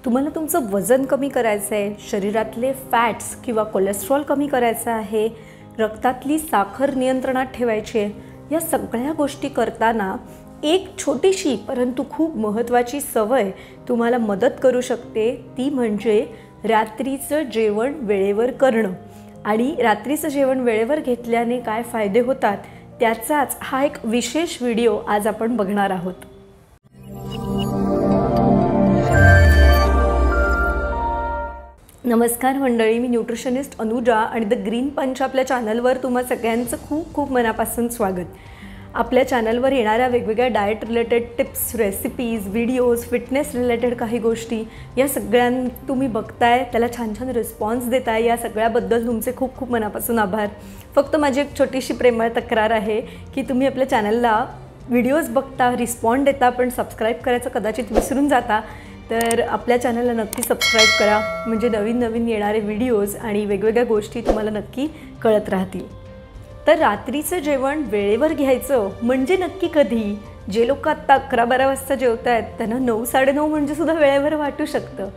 तुम्हाला तुमचं वजन कमी करायचं आहे, शरीरातले फॅट्स किंवा कोलेस्ट्रॉल कमी करायचं आहे, रक्तातली साखर नियंत्रणात ठेवायची आहे, या सगळ्या गोष्टी करताना एक छोटीशी परंतु खूप महत्त्वाची सवय तुम्हाला मदत करू शकते, ती म्हणजे रात्रीचं जेवण वेळेवर करणं. आणि रात्रीचं जेवण वेळेवर घेतल्याने काय फायदे होतात त्याचाच हा एक विशेष व्हिडिओ आज आपण बघणार आहोत. नमस्कार मंडळी, मी न्यूट्रिशनिस्ट अनुजा आणि द ग्रीन पंच आपल्या चॅनलवर तुम्हा सगळ्यांचं खूप खूप मनापासून स्वागत. आपल्या चॅनलवर येणाऱ्या वेगवेगळ्या diet related tips, recipes, videos, fitness related काही गोष्टी या सगळ्यां तुम्ही बघताय, त्याला छान छान रिस्पॉन्स देताय, या सगळ्याबद्दल तुमचे खूप खूप मनापासून आभार. फक्त माझी एक छोटीशी प्रेमळ तक्रार आहे की तुम्ही आपल्या चॅनलला व्हिडिओज बघता, रिस्पॉन्ड देता, पण सबस्क्राईब करायचं कदाचित विसरून जाता. तर आपल्या चॅनलला नक्की सबस्क्राईब करा, म्हणजे नवीन नवीन येणारे व्हिडिओज आणि वेगवेगळ्या गोष्टी तुम्हाला नक्की कळत राहतील. तर रात्रीचं जेवण वेळेवर घ्यायचं म्हणजे नक्की कधी? जे लोक आत्ता 11-12 वाजता जेवत आहेत त्यांना 9-9:30 म्हणजे सुद्धा वेळेवर वाटू शकतं.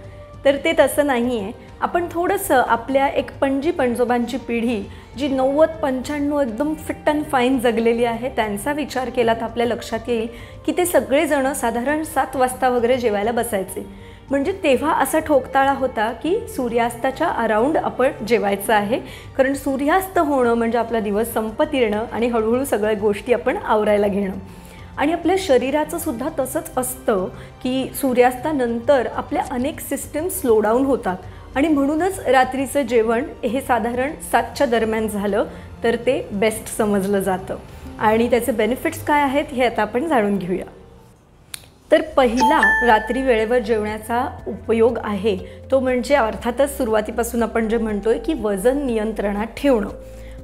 तर ते तसं नाही आहे. आपण थोडंसं आपल्या एक पणजी-पणजोबांची पिढी जी 90-95 एकदम फिट अँड फाईन जगलेली आहे त्यांचा विचार केला तर आपल्या लक्षात येईल की ते सगळेजणं साधारण 7 वाजता वगैरे जेवायला बसायचे. म्हणजे तेव्हा असा ठोकताळा होता की सूर्यास्ताच्या अराउंड आपण जेवायचं आहे, कारण सूर्यास्त होणं म्हणजे आपला दिवस संपत येणं आणि हळूहळू सगळ्या गोष्टी आपण आवरायला घेणं. आणि आपल्या शरीराचं सुद्धा तसंच असतं की सूर्यास्तानंतर आपल्या अनेक सिस्टम स्लो डाऊन होतात आणि म्हणूनच रात्रीचं जेवण हे साधारण 7च्या दरम्यान झालं तर ते बेस्ट समजलं जातं. आणि त्याचे बेनिफिट्स काय आहेत हे आता आपण जाणून घेऊया. तर पहिला रात्री वेळेवर जेवण्याचा उपयोग आहे तो म्हणजे अर्थातच सुरुवातीपासून आपण जे म्हणतोय की वजन नियंत्रणात ठेवणं.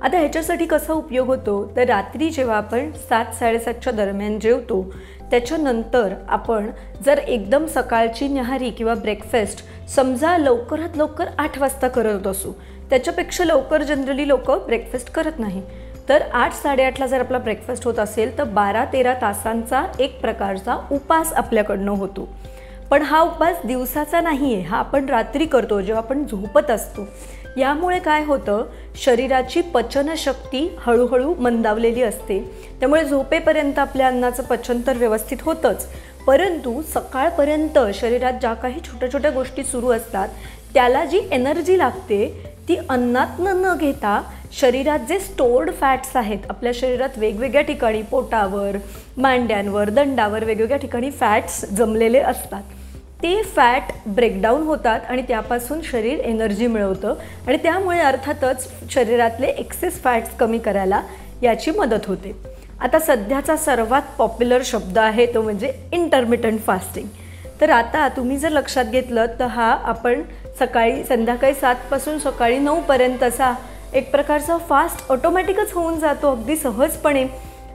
आता ह्याच्यासाठी कसा उपयोग होतो तर रात्री जेव्हा आपण 7-7:30च्या दरम्यान जेवतो त्याच्यानंतर आपण जर एकदम सकाळची न्याहारी किंवा ब्रेकफास्ट समजा लवकरात लवकर 8 वाजता करत असू, त्याच्यापेक्षा लवकर जनरली लोक ब्रेकफास्ट करत नाही, तर 8-8:30ला जर आपला ब्रेकफास्ट होत असेल तर 12-13 तासांचा एक प्रकारचा उपास आपल्याकडनं होतो. पण हा उपास दिवसाचा नाही आहे, हा आपण रात्री करतो जेव्हा आपण झोपत असतो. यामुळे काय होतं, शरीराची पचनशक्ती हळूहळू मंदावलेली असते, त्यामुळे झोपेपर्यंत आपल्या अन्नाचं पचन तर व्यवस्थित होतंच, परंतु सकाळपर्यंत शरीरात ज्या काही छोट्या छोट्या गोष्टी सुरू असतात त्याला जी एनर्जी लागते ती अन्नातनं न घेता शरीरात जे स्टोर्ड फॅट्स आहेत, आपल्या शरीरात वेगवेगळ्या ठिकाणी पोटावर, मांड्यांवर, दंडावर वेगवेगळ्या ठिकाणी फॅट्स जमलेले असतात, ते फॅट ब्रेकडाऊन होतात आणि त्यापासून शरीर एनर्जी मिळवतं आणि त्यामुळे अर्थातच शरीरातले एक्सेस फॅट्स कमी करायला याची मदत होते. आता सध्याचा सर्वात पॉप्युलर शब्द आहे तो म्हणजे इंटरमिटंट फास्टिंग. तर आता तुम्ही जर लक्षात घेतलं तर हा आपण संध्याकाळी 7 सकाळी 9पर्यंतचा एक प्रकारचा फास्ट ऑटोमॅटिकच होऊन जातो अगदी सहजपणे.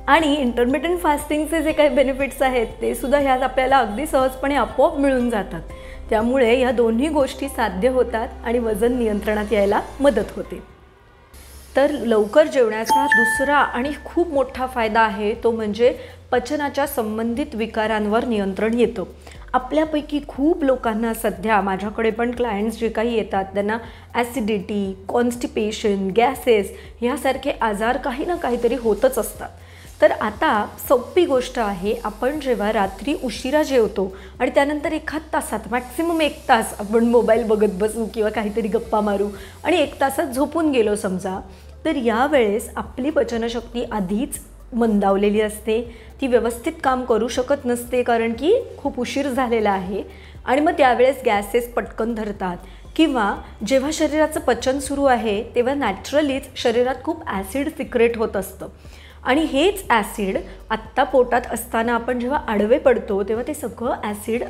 आणि इंटरमिटंट फास्टिंगचे जे काही बेनिफिट्स आहेत ते सुद्धा ह्यात आपल्याला अगदी सहजपणे आपोआप मिळून जातात. त्यामुळे ह्या दोन्ही गोष्टी साध्य होतात आणि वजन नियंत्रणात यायला मदत होते. तर लवकर जेवण्याचा दुसरा आणि खूप मोठा फायदा आहे तो म्हणजे पचनाच्या संबंधित विकारांवर नियंत्रण येतं. आपल्यापैकी खूप लोकांना सध्या, माझ्याकडे पण क्लायंट्स जे काही येतात त्यांना ॲसिडिटी, कॉन्स्टिपेशन, गॅसेस ह्यासारखे आजार काही ना काहीतरी होतच असतात. तर आता सोपी गोष्ट आहे, आपण जेव्हा रात्री उशिरा जेवतो आणि त्यानंतर 1 तासात मॅक्सिमम 1 तास आपण मोबाईल बघत बसू किंवा काहीतरी गप्पा मारू आणि 1 तासात झोपून गेलो समजा, तर यावेळेस आपली पचनशक्ती आधीच मंदावलेली असते, ती व्यवस्थित काम करू शकत नसते कारण की खूप उशीर झालेला आहे आणि मग त्यावेळेस गॅसेस पटकन धरतात. किंवा जेव्हा शरीराचं पचन सुरू आहे तेव्हा नॅचरलीच शरीरात खूप ॲसिड सिक्रेट होत असतं आणि हेच ॲसिड आत्ता पोटात असताना आपण जेव्हा आडवे पडतो तेव्हा ते सगळं ॲसिड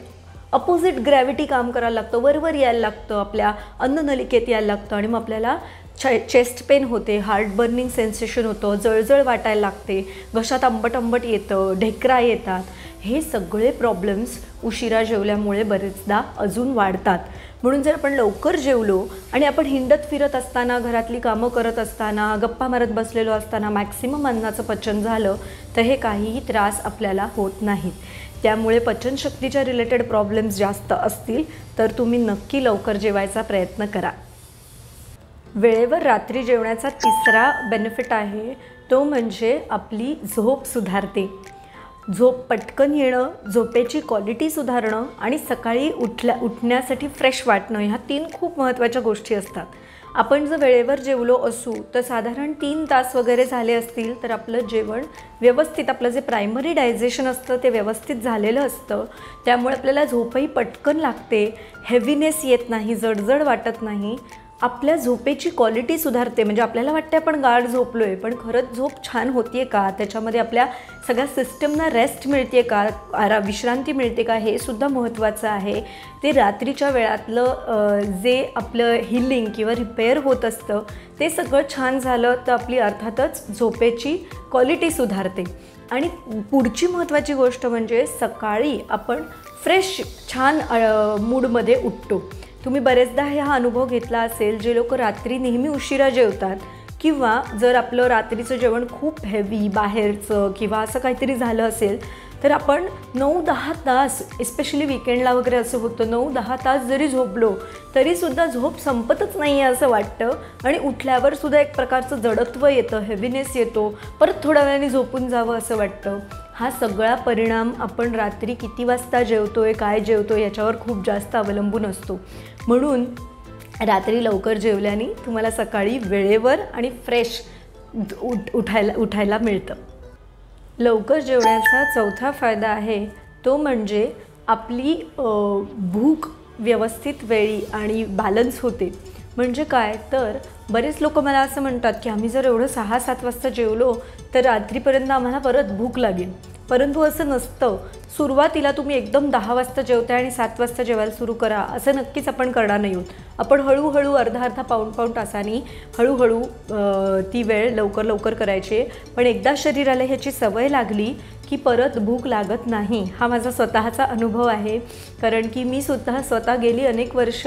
अपोजिट ग्रॅव्हिटी काम करायला लागतं, वरवर यायला लागतं, आपल्या अन्ननलिकेत यायला लागतं आणि मग आपल्याला चेस्ट पेन होते, हार्ट बर्निंग सेन्सेशन होतं, जळजळ वाटायला लागते, घशात आंबट येतं, ढेकरा येतात. हे सगळे प्रॉब्लेम्स उशिरा जेवल्यामुळे बरेचदा अजून वाढतात. म्हणून जर आपण लवकर जेवलो आणि आपण हिंडत फिरत असताना, घरातली कामं करत असताना, गप्पा मारत बसलेलो असताना मॅक्सिमम अन्नाचं पचन झालं तर हे काहीही त्रास आपल्याला होत नाहीत. त्यामुळे पचनशक्तीच्या रिलेटेड प्रॉब्लेम्स जास्त असतील तर तुम्ही नक्की लवकर जेवायचा प्रयत्न करा. वेळेवर रात्री जेवण्याचा तिसरा बेनिफिट आहे तो म्हणजे आपली झोप सुधारते. झोप पटकन येणं, झोपेची क्वालिटी सुधारणं आणि सकाळी उठण्यासाठी फ्रेश वाटणं, ह्या 3 खूप महत्त्वाच्या गोष्टी असतात. आपण जर वेळेवर जेवलो असू तर साधारण 3 तास वगैरे झाले असतील तर आपलं जेवण व्यवस्थित, आपलं जे प्रायमरी डायजेशन असतं ते व्यवस्थित झालेलं असतं. त्यामुळे आपल्याला झोपही पटकन लागते, हेवीनेस येत नाही, जडजड वाटत नाही. आपल्या झोपेची क्वालिटी सुधारते, म्हणजे आपल्याला वाटते आपण गाढ झोपलो आहे पण खरंच झोप छान होती आहे का, त्याच्यामध्ये आपल्या सगळ्या सिस्टमना रेस्ट मिळते का, विश्रांती मिळते का, हे सुद्धा महत्त्वाचं आहे. ते रात्रीच्या वेळातलं जे आपलं हिलिंग किंवा रिपेअर होत असतं ते सगळं छान झालं तर आपली अर्थातच झोपेची क्वालिटी सुधारते. आणि पुढची महत्त्वाची गोष्ट म्हणजे सकाळी आपण फ्रेश छान मूडमध्ये उठतो. तुम्ही बरेचदा हा अनुभव घेतला असेल, जे लोक रात्री नेहमी उशिरा जेवतात किंवा जर आपलं रात्रीचं जेवण खूप हेवी बाहेरचं किंवा असं काहीतरी झालं असेल तर आपण 9-10 तास, एस्पेशली विकेंडला वगैरे असं होतं, 9-10 तास जरी झोपलो तरीसुद्धा झोप संपतच नाही आहे असं वाटतं आणि उठल्यावर सुद्धा एक प्रकारचं जडत्व येतं, हेवीनेस येतो, परत थोड्या वेळाने झोपून जावं असं वाटतं. हा सगळा परिणाम आपण रात्री किती वाजता जेवतो आहे, काय जेवतो याच्यावर खूप जास्त अवलंबून असतो. म्हणून रात्री लवकर जेवल्याने तुम्हाला सकाळी वेळेवर आणि फ्रेश उठायला मिळतं. लवकर जेवण्याचा चौथा फायदा आहे तो म्हणजे आपली भूक व्यवस्थित वेळी आणि बॅलन्स होते. म्हणजे काय तर बरेच लोक मला असं म्हणतात की आम्ही जर एवढं 6-7 वाजता जेवलो तर रात्रीपर्यंत आम्हाला परत भूक लागेल, परंतु असं नसतं. सुरुवातीला तुम्ही एकदम 10 वाजता जेवताय आणि 7 वाजता जेवायला सुरू करा असं नक्कीच आपण करणार नाही आहोत. आपण हळूहळू अर्धा पाऊण तासांनी हळूहळू ती वेळ लवकर करायची. पण एकदा शरीराला ह्याची सवय लागली की परत भूक लागत नाही. हा माझा स्वतःचा अनुभव आहे, कारण की मी स्वतः गेली अनेक वर्ष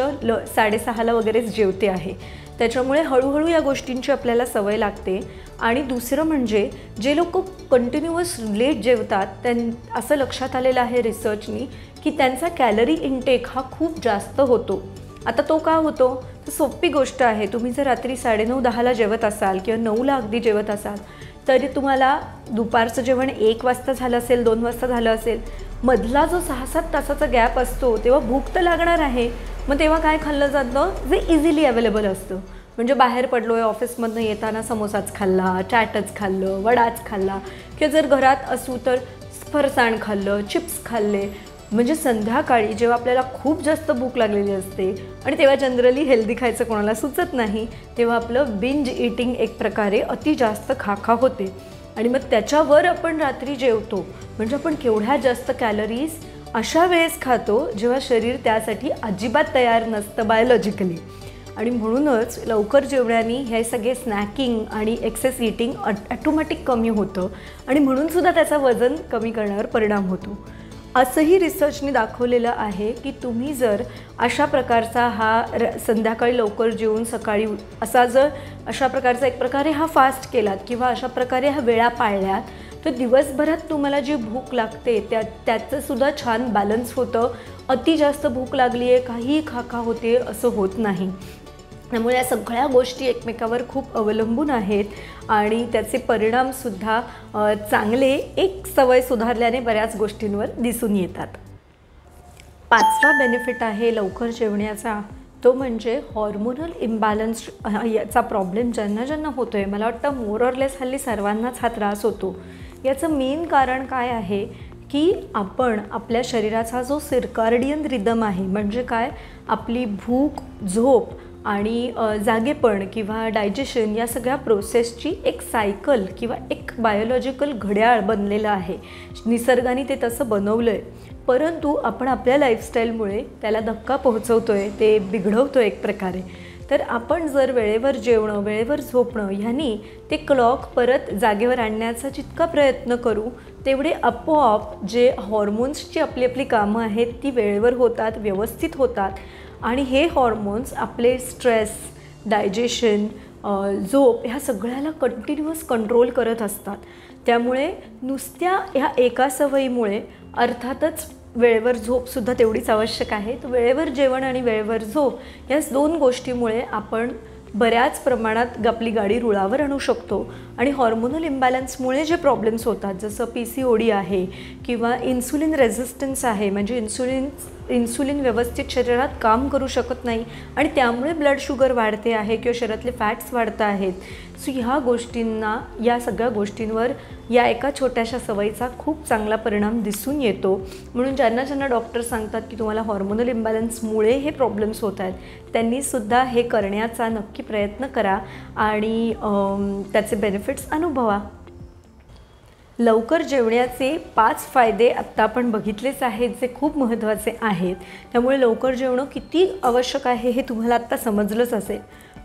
6:30ला वगैरेच जेवते आहे. त्याच्यामुळे हळूहळू या गोष्टींची आपल्याला सवय लागते. आणि दुसरं म्हणजे जे लोक कंटिन्युअस लेट जेवतात असं लक्षात आलेलं आहे रिसर्चनी की त्यांचा कॅलरी इनटेक हा खूप जास्त होतो. आता तो का होतो तर सोपी गोष्ट आहे. तुम्ही जर रात्री 9:30-10ला जेवत असाल किंवा 9ला अगदी जेवत असाल तरी तुम्हाला दुपारचं जेवण 1 वाजता झालं असेल, 2 वाजता झालं असेल, मधला जो 6-7 तासाचा गॅप असतो तेव्हा भूक तर लागणार आहे. मग तेव्हा काय खाल्लं जातं जे इझिली अवेलेबल असतं. म्हणजे बाहेर पडलो आहे, ऑफिसमधनं येताना समोसाच खाल्ला, चाटच खाल्लं, वडाच खाल्ला किंवा जर घरात असू तर फरसाण खाल्लं, चिप्स खाल्ले. म्हणजे संध्याकाळी जेव्हा आपल्याला खूप जास्त भूक लागलेली असते आणि तेव्हा जनरली हेल्दी खायचं कोणाला सुचत नाही, तेव्हा आपलं बिंज ईटिंग एक प्रकारे अति जास्त खाखा होते आणि मग त्याच्यावर आपण रात्री जेवतो. म्हणजे आपण केवढ्या जास्त कॅलरीज अशा वेळेस खातो जेव्हा शरीर त्यासाठी अजिबात तयार नसतं बायोलॉजिकली. आणि म्हणूनच लवकर जेवण्याने हे सगळे स्नॅकिंग आणि एक्सेस ईटिंग ॲटोमॅटिक कमी होतं आणि म्हणूनसुद्धा त्याचा वजन कमी करण्यावर परिणाम होतो. असंही रिसर्चने दाखवलेलं आहे की तुम्ही जर अशा प्रकारचा संध्याकाळी लवकर जेवून सकाळी अशा प्रकारचा एक प्रकारे हा फास्ट केलात किंवा अशा प्रकारे हा वेळा पाळल्यात तर दिवसभरात तुम्हाला जी भूक लागते त्याचंसुद्धा छान बॅलन्स होतं. अति जास्त भूक लागली आहे, काहीही खाखा होते असं होत नाही. त्यामुळे या सगळ्या गोष्टी एकमेकावर खूप अवलंबून आहेत आणि त्याचे परिणामसुद्धा चांगले एक सवय सुधारल्याने बऱ्याच गोष्टींवर दिसून येतात. 5वा बेनिफिट आहे लवकर जेवण्याचा तो म्हणजे हॉर्मोनल इम्बॅलन्स याचा प्रॉब्लेम ज्यांना होतो आहे. मला वाटतं मोर ऑर लेस हल्ली सर्वांनाच हा त्रास होतो. याचं मेन कारण काय आहे की आपण आपल्या शरीराचा जो सर्काडियन रिदम आहे, म्हणजे काय आपली भूक, झोप आणि जागेपण किंवा डायजेशन या सगळ्या प्रोसेसची एक सायकल किंवा एक बायोलॉजिकल घड्याळ बनलेलं आहे. निसर्गाने ते तसं बनवलं आहे, परंतु आपण आपल्या लाईफस्टाईलमुळे त्याला धक्का पोहोचवतो आहे, ते बिघडवतो आहे एक प्रकारे. तर आपण जर वेळेवर जेवणं, वेळेवर झोपणं ह्यांनी ते क्लॉक परत जागेवर आणण्याचा जितका प्रयत्न करू तेवढे आपोआप जे हॉर्मोन्सची आपली कामं आहेत ती वेळेवर होतात, व्यवस्थित होतात आणि हे हॉर्मोन्स आपले स्ट्रेस, डायजेशन, झोप ह्या सगळ्याला कंटिन्युअस कंट्रोल करत असतात. त्यामुळे नुसत्या ह्या एका सवयीमुळे अर्थातच वेळेवर झोपसुद्धा तेवढीच आवश्यक आहे. तर वेळेवर जेवण आणि वेळेवर झोप याच 2 गोष्टीमुळे आपण बऱ्याच प्रमाणात आपली गाडी रुळावर आणू शकतो. आणि हॉर्मोनल इम्बॅलन्समुळे जे प्रॉब्लेम्स होतात, जसं PCOD आहे किंवा इन्सुलिन रेझिस्टन्स आहे, म्हणजे इन्सुलिन व्यवस्थित शरीरात काम करू शकत नाही आणि त्यामुळे ब्लड शुगर वाढते आहे किंवा शरीरातले फॅट्स वाढत आहेत. सो या सगळ्या गोष्टींवर या एका छोट्याशा सवयीचा खूप चांगला परिणाम दिसून येतो. म्हणून ज्यांना डॉक्टर सांगतात की तुम्हाला हॉर्मोनल इम्बॅलन्समुळे हे प्रॉब्लेम्स होत आहेत, त्यांनीसुद्धा हे करण्याचा नक्की प्रयत्न करा आणि त्याचे बेनिफिट्स अनुभवा. लवकर जेवण्याचे 5 फायदे आत्ता आपण बघितलेच आहेत, जे खूप महत्त्वाचे आहेत. त्यामुळे लवकर जेवणं किती आवश्यक आहे हे तुम्हाला आत्ता समजलंच असेल.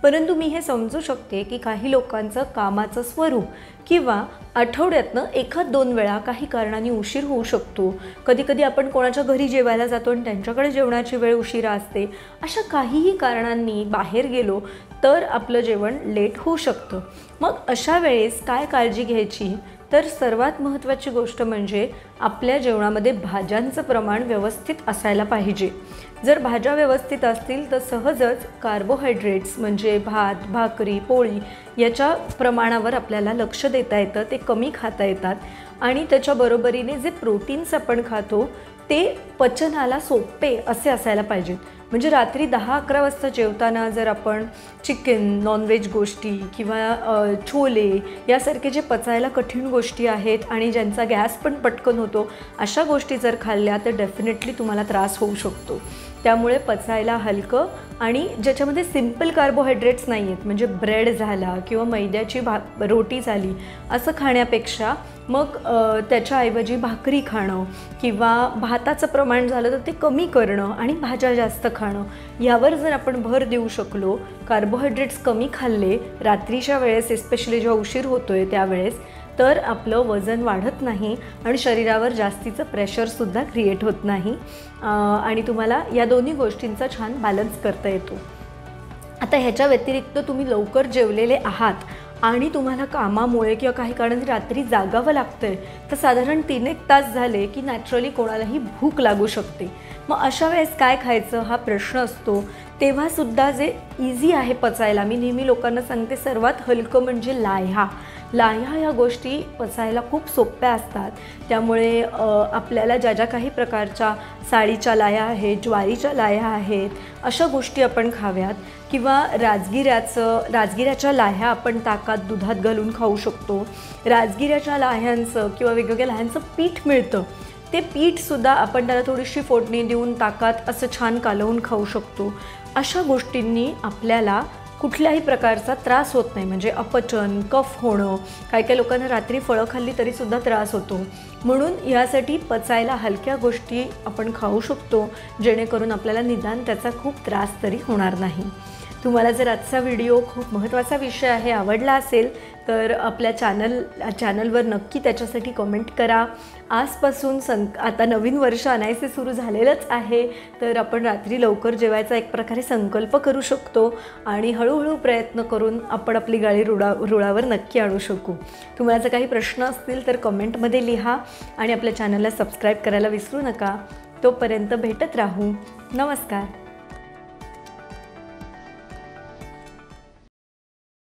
परंतु मी हे समजू शकते की काही लोकांचं कामाचं स्वरूप किंवा आठवड्यातनं 1-2 वेळा काही कारणांनी उशीर होऊ शकतो. कधीकधी आपण कोणाच्या घरी जेवायला जातो आणि त्यांच्याकडे जेवणाची वेळ उशिरा असते. अशा काहीही कारणांनी बाहेर गेलो तर आपलं जेवण लेट होऊ शकतं. मग अशा वेळेस काय काळजी घ्यायची? तर सर्वात महत्त्वाची गोष्ट म्हणजे आपल्या जेवणामध्ये भाज्यांचं प्रमाण व्यवस्थित असायला पाहिजे. जर भाज्या व्यवस्थित असतील तर सहजच कार्बोहायड्रेट्स म्हणजे भात, भाकरी, पोळी याच्या प्रमाणावर आपल्याला लक्ष देता येतं, ते कमी खाता येतात. आणि त्याच्या बरोबरीने जे प्रोटीन्स आपण खातो ते पचनाला सोपे असे असायला पाहिजेत. म्हणजे रात्री 10-11 वाजता जेवताना जर आपण चिकन, नॉनव्हेज गोष्टी किंवा छोले यासारखे जे पचायला कठीण गोष्टी आहेत आणि ज्यांचा गॅस पण पटकन होतो, अशा गोष्टी जर खाल्ल्या तर डेफिनेटली तुम्हाला त्रास होऊ शकतो. त्यामुळे पचायला हलकं आणि ज्याच्यामध्ये सिम्पल कार्बोहायड्रेट्स नाही आहेत, म्हणजे ब्रेड झाला किंवा मैद्याची रोटी झाली असं खाण्यापेक्षा मग त्याच्याऐवजी भाकरी खाणं किंवा भाताचं प्रमाण झालं तर ते कमी करणं आणि भाज्या जास्त खाणं, यावर जर आपण भर देऊ शकलो, कार्बोहायड्रेट्स कमी खाल्ले रात्रीच्या वेळेस, एस्पेशली जेव्हा उशीर होतो आहे त्यावेळेस, तर आपलं वजन वाढत नाही आणि शरीरावर जास्तीचं प्रेशरसुद्धा क्रिएट होत नाही आणि तुम्हाला या दोन्ही गोष्टींचा छान बॅलन्स करता येतो. आता ह्याच्या व्यतिरिक्त तुम्ही लवकर जेवलेले आहात आणि तुम्हाला कामामुळे किंवा काही कारणाने रात्री जागावं लागतं आहे, तर साधारण 3-1 तास झाले की नॅचरली कोणालाही भूक लागू शकते. मग अशा वेळेस काय खायचं हा प्रश्न असतो. तेव्हासुद्धा जे इझी आहे पचायला, मी नेहमी लोकांना सांगते सर्वात हलकं म्हणजे लाह्या या गोष्टी पचायला खूप सोप्या असतात. त्यामुळे आपल्याला ज्या काही प्रकारच्या साळीच्या लाह्या आहेत, ज्वारीच्या लाह्या आहेत, अशा गोष्टी आपण खाव्यात. किंवा राजगिऱ्याच्या लाह्या आपण ताकात, दुधात घालून खाऊ शकतो. राजगिऱ्याच्या लाह्यांचं किंवा वेगवेगळ्या लाह्यांचं पीठ मिळतं, ते पीठसुद्धा आपण त्याला थोडीशी फोडणी देऊन ताकात असं छान कालवून खाऊ शकतो. अशा गोष्टींनी आपल्याला कुठल्याही प्रकारचा त्रास होत नाही, म्हणजे अपचन, कफ होणं, काही लोकांना रात्री फळं खाल्ली तरीसुद्धा त्रास होतो. म्हणून यासाठी पचायला हलक्या गोष्टी आपण खाऊ शकतो, जेणेकरून आपल्याला निदान त्याचा खूप त्रास तरी होणार नाही. तुम्हाला जर आजचा व्हिडिओ खूप महत्त्वाचा विषय आहे आवडला असेल तर आपल्या चॅनलवर नक्की त्याच्यासाठी कमेंट करा. आजपासून आता नवीन वर्ष अनायसे सुरू झालेलंच आहे, तर आपण रात्री लवकर जेवायचा एक प्रकारे संकल्प करू शकतो आणि हळूहळू प्रयत्न करून आपण आपली गाडी रुळावर नक्की आणू शकू. तुम्हाला जर काही प्रश्न असतील तर कमेंटमध्ये लिहा आणि आपल्या चॅनलला सबस्क्राईब करायला विसरू नका. तोपर्यंत भेटत राहू. नमस्कार.